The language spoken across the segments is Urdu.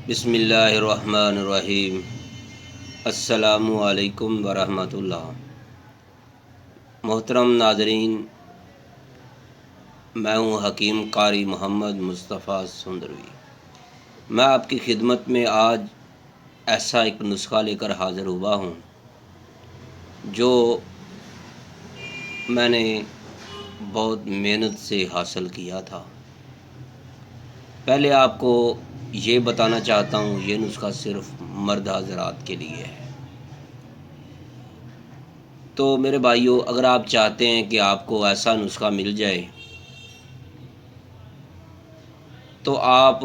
بسم اللہ الرحمن الرحیم۔ السلام علیکم ورحمۃ اللہ۔ محترم ناظرین، میں ہوں حکیم قاری محمد مصطفیٰ سندروی۔ میں آپ کی خدمت میں آج ایسا ایک نسخہ لے کر حاضر ہوا ہوں جو میں نے بہت محنت سے حاصل کیا تھا۔ پہلے آپ کو یہ بتانا چاہتا ہوں، یہ نسخہ صرف مرد حضرات کے لیے ہے۔ تو میرے بھائیوں، اگر آپ چاہتے ہیں کہ آپ کو ایسا نسخہ مل جائے تو آپ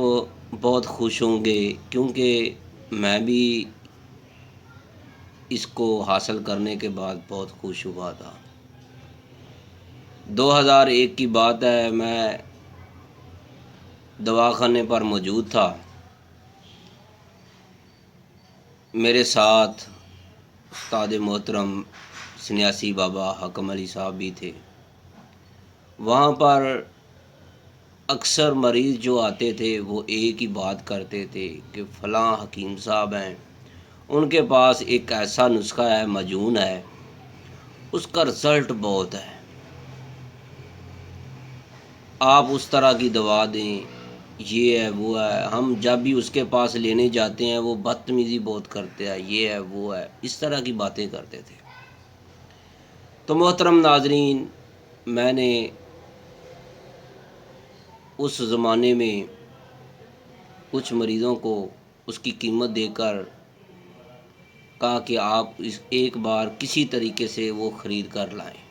بہت خوش ہوں گے، کیونکہ میں بھی اس کو حاصل کرنے کے بعد بہت خوش ہوا تھا۔ 2001 کی بات ہے، میں دواخانے پر موجود تھا۔ میرے ساتھ استاد محترم سنیاسی بابا حکم علی صاحب بھی تھے۔ وہاں پر اکثر مریض جو آتے تھے وہ ایک ہی بات کرتے تھے کہ فلاں حکیم صاحب ہیں، ان کے پاس ایک ایسا نسخہ ہے، مجون ہے، اس کا رزلٹ بہت ہے، آپ اس طرح کی دوا دیں، یہ ہے وہ ہے۔ ہم جب بھی اس کے پاس لینے جاتے ہیں وہ بدتمیزی بہت کرتے ہیں، یہ ہے وہ ہے، اس طرح کی باتیں کرتے تھے۔ تو محترم ناظرین، میں نے اس زمانے میں کچھ مریضوں کو اس کی قیمت دے کر کہا کہ آپ ایک بار کسی طریقے سے وہ خرید کر لائیں۔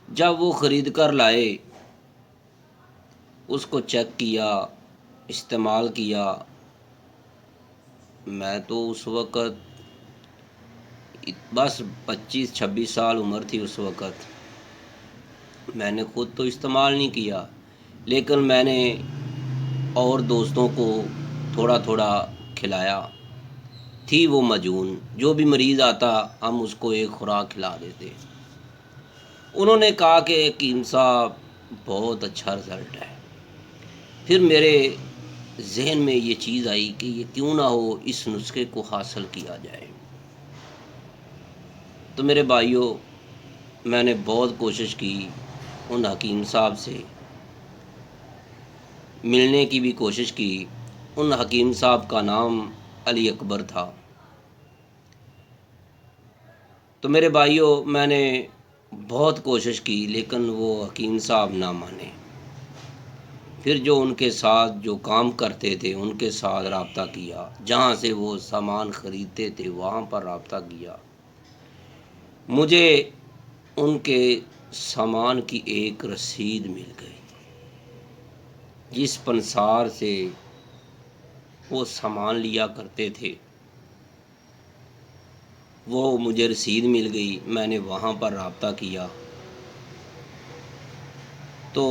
جب وہ خرید کر لائے، اس کو چیک کیا، استعمال کیا، میں تو اس وقت بس 25-26 سال عمر تھی اس وقت، میں نے خود تو استعمال نہیں کیا، لیکن میں نے اور دوستوں کو تھوڑا تھوڑا کھلایا۔ تھی وہ مجون، جو بھی مریض آتا ہم اس کو ایک خوراک کھلا دیتے۔ انہوں نے کہا کہ حکیم صاحب بہت اچھا رزلٹ ہے۔ پھر میرے ذہن میں یہ چیز آئی کہ یہ کیوں نہ ہو، اس نسخے کو حاصل کیا جائے۔ تو میرے بھائیوں، میں نے بہت کوشش کی، ان حکیم صاحب سے ملنے کی بھی کوشش کی۔ ان حکیم صاحب کا نام علی اکبر تھا۔ تو میرے بھائیوں، میں نے بہت کوشش کی، لیکن وہ حکیم صاحب نہ مانے۔ پھر جو ان کے ساتھ جو کام کرتے تھے ان کے ساتھ رابطہ کیا، جہاں سے وہ سامان خریدتے تھے وہاں پر رابطہ کیا۔ مجھے ان کے سامان کی ایک رسید مل گئی، جس پنسار سے وہ سامان لیا کرتے تھے، وہ مجھے رسید مل گئی۔ میں نے وہاں پر رابطہ کیا تو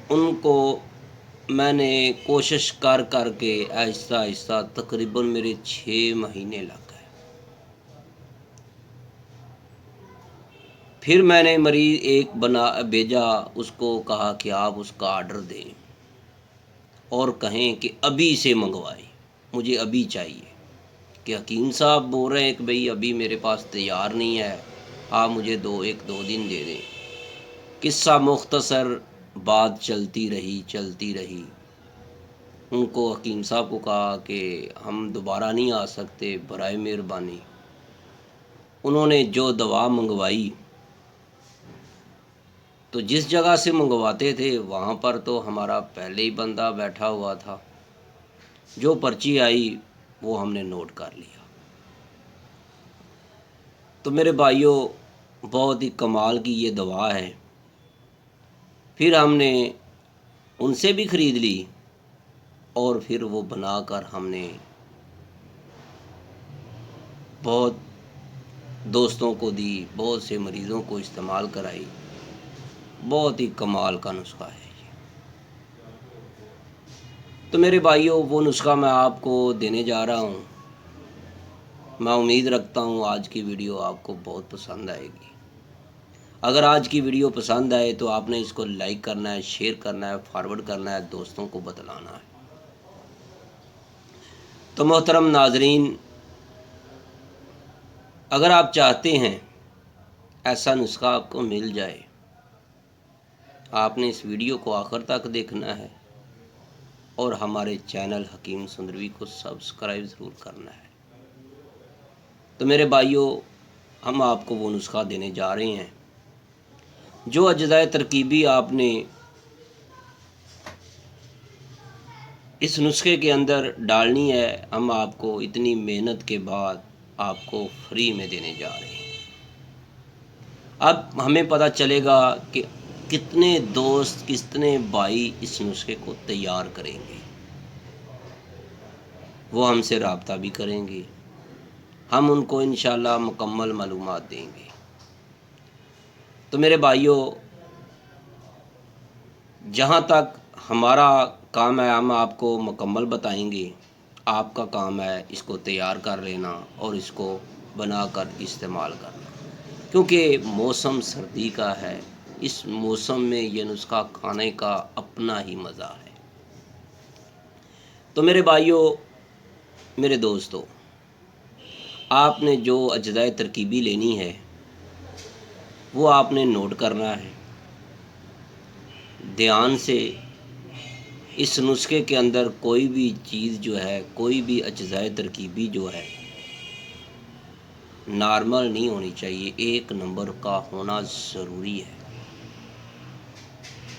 ان کو میں نے کوشش کر کر کے آہستہ آہستہ تقریباً میرے 6 مہینے لگ گئے۔ پھر میں نے مریض ایک بھیجا، اس کو کہا کہ آپ اس کا آرڈر دیں اور کہیں کہ ابھی سے منگوائیں، مجھے ابھی چاہیے۔ کہ حکیم صاحب بول رہے ہیں کہ بھئی ابھی میرے پاس تیار نہیں ہے، آپ مجھے ایک دو دن دے دیں۔ قصہ مختصر، بات چلتی رہی۔ ان کو حکیم صاحب کو کہا کہ ہم دوبارہ نہیں آ سکتے، برائے مہربانی۔ انہوں نے جو دوا منگوائی، تو جس جگہ سے منگواتے تھے وہاں پر تو ہمارا پہلے ہی بندہ بیٹھا ہوا تھا۔ جو پرچی آئی وہ ہم نے نوٹ کر لیا۔ تو میرے بھائیوں، بہت ہی کمال کی یہ دوا ہے۔ پھر ہم نے ان سے بھی خرید لی اور پھر وہ بنا کر ہم نے بہت دوستوں کو دی، بہت سے مریضوں کو استعمال کرائی۔ بہت ہی کمال کا نسخہ ہے یہ۔ تو میرے بھائیوں، وہ نسخہ میں آپ کو دینے جا رہا ہوں۔ میں امید رکھتا ہوں آج کی ویڈیو آپ کو بہت پسند آئے گی۔ اگر آج کی ویڈیو پسند آئے تو آپ نے اس کو لائک کرنا ہے، شیئر کرنا ہے، فارورڈ کرنا ہے، دوستوں کو بتلانا ہے۔ تو محترم ناظرین، اگر آپ چاہتے ہیں ایسا نسخہ آپ کو مل جائے، آپ نے اس ویڈیو کو آخر تک دیکھنا ہے اور ہمارے چینل حکیم سندروی کو سبسکرائب ضرور کرنا ہے۔ تو میرے بھائیوں، ہم آپ کو وہ نسخہ دینے جا رہے ہیں جو اجزائے ترکیبی آپ نے اس نسخے کے اندر ڈالنی ہے، ہم آپ کو اتنی محنت کے بعد آپ کو فری میں دینے جا رہے ہیں۔ اب ہمیں پتہ چلے گا کہ کتنے دوست، کتنے بھائی اس نسخے کو تیار کریں گے، وہ ہم سے رابطہ بھی کریں گے، ہم ان کو انشاءاللہ مکمل معلومات دیں گے۔ تو میرے بھائیوں، جہاں تک ہمارا کام ہے ہم آپ کو مکمل بتائیں گے، آپ کا کام ہے اس کو تیار کر لینا اور اس کو بنا کر استعمال کرنا، کیونکہ موسم سردی کا ہے، اس موسم میں یہ نسخہ کھانے کا اپنا ہی مزہ ہے۔ تو میرے بھائیوں، میرے دوستو، آپ نے جو اجزائے ترکیبی لینی ہے وہ آپ نے نوٹ کرنا ہے دھیان سے۔ اس نسخے کے اندر کوئی بھی چیز جو ہے، کوئی بھی اجزائے ترکیبی جو ہے نارمل نہیں ہونی چاہیے، ایک نمبر کا ہونا ضروری ہے۔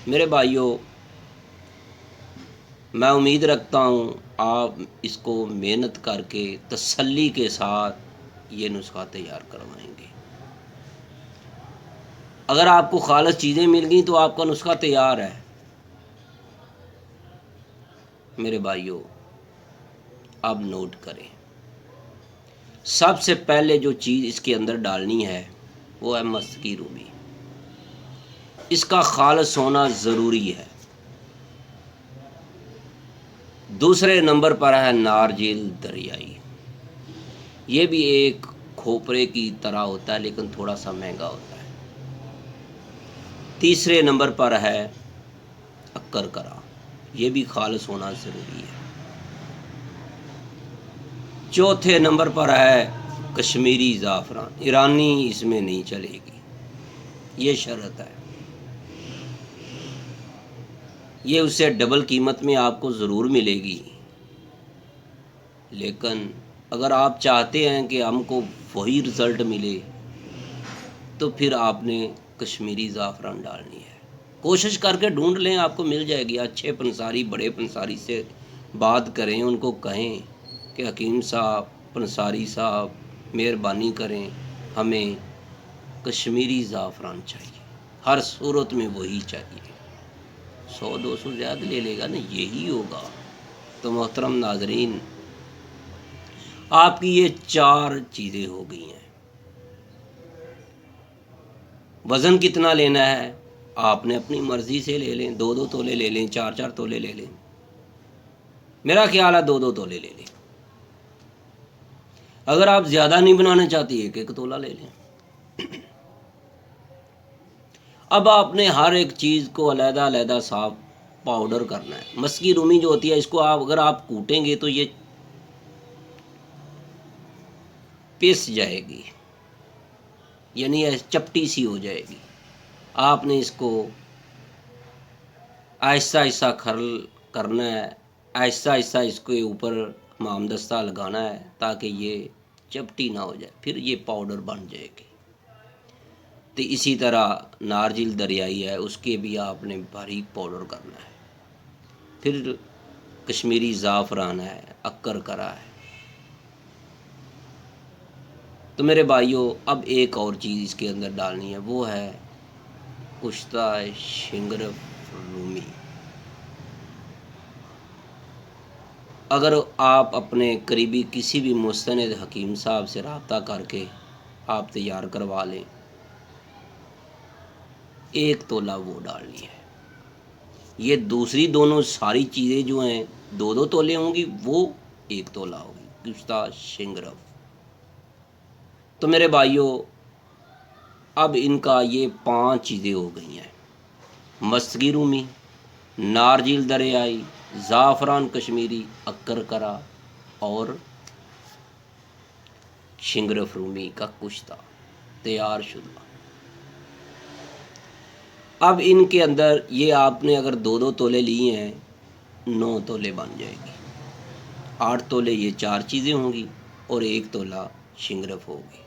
میرے بھائیوں، میں امید رکھتا ہوں آپ اس کو محنت کر کے تسلی کے ساتھ یہ نسخہ تیار کروائیں گے۔ اگر آپ کو خالص چیزیں مل گئیں تو آپ کا نسخہ تیار ہے۔ میرے بھائیوں، اب نوٹ کریں، سب سے پہلے جو چیز اس کے اندر ڈالنی ہے وہ ہے مستقی رومی، اس کا خالص ہونا ضروری ہے۔ دوسرے نمبر پر ہے نارجیل دریائی، یہ بھی ایک کھوپرے کی طرح ہوتا ہے لیکن تھوڑا سا مہنگا ہوتا ہے۔ تیسرے نمبر پر ہے اکر کرا، یہ بھی خالص ہونا ضروری ہے۔ چوتھے نمبر پر ہے کشمیری زعفران، ایرانی اس میں نہیں چلے گی، یہ شرط ہے، یہ اس سے ڈبل قیمت میں آپ کو ضرور ملے گی، لیکن اگر آپ چاہتے ہیں کہ ہم کو وہی رزلٹ ملے تو پھر آپ نے کشمیری زعفران ڈالنی ہے۔ کوشش کر کے ڈھونڈ لیں، آپ کو مل جائے گی۔ اچھے پنساری، بڑے پنساری سے بات کریں، ان کو کہیں کہ حکیم صاحب، پنساری صاحب، مہربانی کریں، ہمیں کشمیری زعفران چاہیے، ہر صورت میں وہی چاہیے۔ 100-200 زیادہ لے لے گا نا، یہی ہوگا۔ تو محترم ناظرین، آپ کی یہ 4 چیزیں ہو گئی ہیں۔ وزن کتنا لینا ہے آپ نے اپنی مرضی سے لے لیں، 2-2 تولے لے لیں، 4-4 تولے لے لیں، میرا خیال ہے 2-2 تولے لے لیں۔ اگر آپ زیادہ نہیں بنانا چاہتی 1-1 تولا لے لیں۔ اب آپ نے ہر ایک چیز کو علیحدہ علیحدہ صاف پاؤڈر کرنا ہے۔ مسکی رومی جو ہوتی ہے، اس کو اگر آپ کوٹیں گے تو یہ پس جائے گی، یعنی چپٹی سی ہو جائے گی۔ آپ نے اس کو آہستہ آہستہ کرنا ہے، آہستہ آہستہ اس کے اوپر حمام دستہ لگانا ہے تاکہ یہ چپٹی نہ ہو جائے، پھر یہ پاؤڈر بن جائے گی۔ تو اسی طرح نارجل دریائی ہے، اس کے بھی آپ نے باریک پاؤڈر کرنا ہے۔ پھر کشمیری زعفران ہے، اکر کرا ہے۔ تو میرے بھائیوں، اب ایک اور چیز اس کے اندر ڈالنی ہے، وہ ہے کشتہ شنگرف رومی۔ اگر آپ اپنے قریبی کسی بھی مستند حکیم صاحب سے رابطہ کر کے آپ تیار کروا لیں، 1 تولا وہ ڈالنی ہے۔ یہ دوسری دونوں ساری چیزیں جو ہیں 2-2 تولے ہوں گی، وہ 1 تولا ہوگی، کشتہ شنگرف۔ تو میرے بھائیوں، اب ان کا یہ 5 چیزیں ہو گئی ہیں: مستگی رومی، نارجل دریائی، زعفران کشمیری، اکر کرا اور شنگرف رومی کا کشتہ تیار شدہ۔ اب ان کے اندر یہ آپ نے اگر 2 تولے لیے ہیں 9 تولے بن جائے گی، 8 تولے یہ 4 چیزیں ہوں گی اور 1 تولہ شنگرف ہوگی۔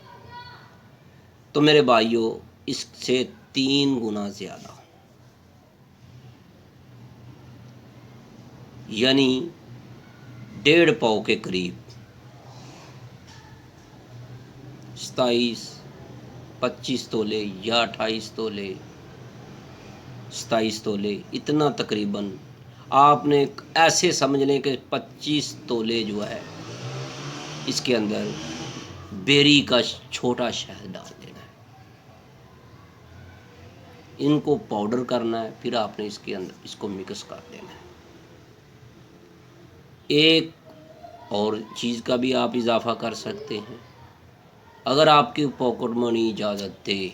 تو میرے بھائیوں اس سے 3 گنا زیادہ، یعنی 1.5 پاؤ کے قریب، 25 تولے یا 28 تولے 27 تولے، اتنا تقریباً آپ نے ایسے سمجھ لیں کہ 25 تولے جو ہے اس کے اندر بیری کا چھوٹا شہد ڈال دینا ہے، ان کو پاؤڈر کرنا ہے، پھر آپ نے اس کے اندر اس کو مکس کر دینا ہے۔ ایک اور چیز کا بھی آپ اضافہ کر سکتے ہیں، اگر آپ کی پاکٹ منی اجازت دے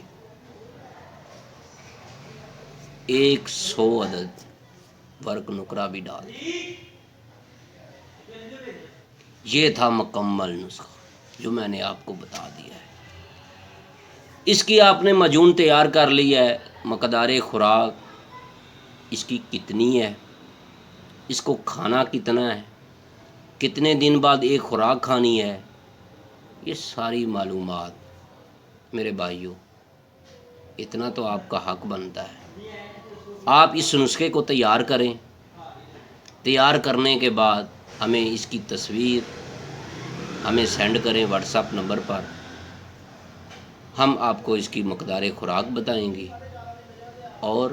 100 عدد ورق نقرہ بھی ڈال دیں۔ یہ تھا مکمل نسخہ جو میں نے آپ کو بتا دیا ہے۔ اس کی آپ نے مجون تیار کر لی ہے، مقدار خوراک اس کی کتنی ہے، اس کو کھانا کتنا ہے، کتنے دن بعد ایک خوراک کھانی ہے، یہ ساری معلومات میرے بھائیوں اتنا تو آپ کا حق بنتا ہے۔ آپ اس نسخے کو تیار کریں، تیار کرنے کے بعد ہمیں اس کی تصویر ہمیں سینڈ کریں واٹس ایپ نمبر پر، ہم آپ کو اس کی مقدار خوراک بتائیں گے اور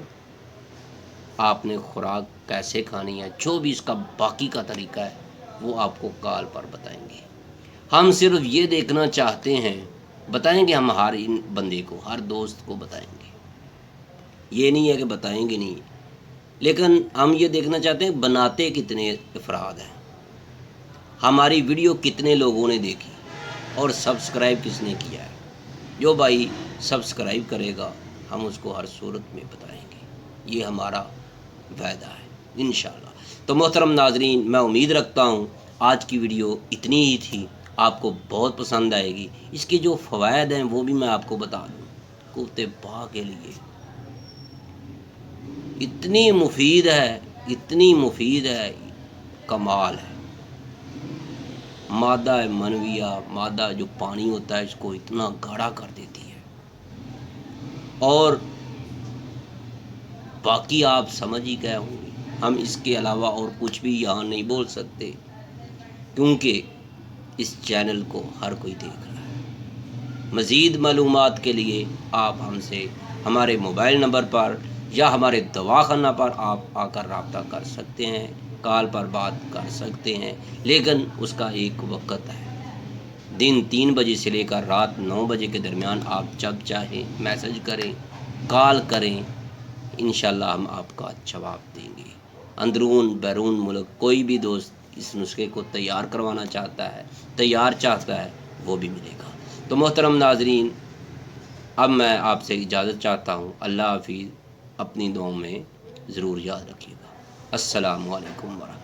آپ نے خوراک کیسے کھانی ہے، جو بھی اس کا باقی کا طریقہ ہے وہ آپ کو کال پر بتائیں گے۔ ہم صرف یہ دیکھنا چاہتے ہیں، بتائیں گے ہم ہر ان بندے کو، ہر دوست کو بتائیں گے، یہ نہیں ہے کہ بتائیں گے نہیں، لیکن ہم یہ دیکھنا چاہتے ہیں بناتے کتنے افراد ہیں، ہماری ویڈیو کتنے لوگوں نے دیکھی اور سبسکرائب کس نے کیا ہے۔ جو بھائی سبسکرائب کرے گا ہم اس کو ہر صورت میں بتائیں گے، یہ ہمارا وعدہ ہے انشاءاللہ۔ تو محترم ناظرین، میں امید رکھتا ہوں آج کی ویڈیو اتنی ہی تھی، آپ کو بہت پسند آئے گی۔ اس کے جو فوائد ہیں وہ بھی میں آپ کو بتا دوں، کوفتے باہ کے لیے اتنی مفید ہے، اتنی مفید ہے، کمال ہے۔ مادہ منویہ، مادہ جو پانی ہوتا ہے اس کو اتنا گاڑھا کر دیتی ہے، اور باقی آپ سمجھ ہی گئے ہوں گے، ہم اس کے علاوہ اور کچھ بھی یہاں نہیں بول سکتے، کیونکہ اس چینل کو ہر کوئی دیکھ رہا ہے۔ مزید معلومات کے لیے آپ ہم سے ہمارے موبائل نمبر پر یا ہمارے دواخانہ پر آپ آ کر رابطہ کر سکتے ہیں، کال پر بات کر سکتے ہیں، لیکن اس کا ایک وقت ہے، دن 3 بجے سے لے کر رات 9 بجے کے درمیان آپ جب چاہیں میسج کریں، کال کریں، انشاءاللہ ہم آپ کا جواب دیں گے۔ اندرون بیرون ملک کوئی بھی دوست اس نسخے کو تیار کروانا چاہتا ہے، تیار چاہتا ہے، وہ بھی ملے گا۔ تو محترم ناظرین، اب میں آپ سے اجازت چاہتا ہوں، اللہ حافظ، اپنی دعاؤں میں ضرور یاد رکھیے گا۔ السلام علیکم ورحمۃ اللہ۔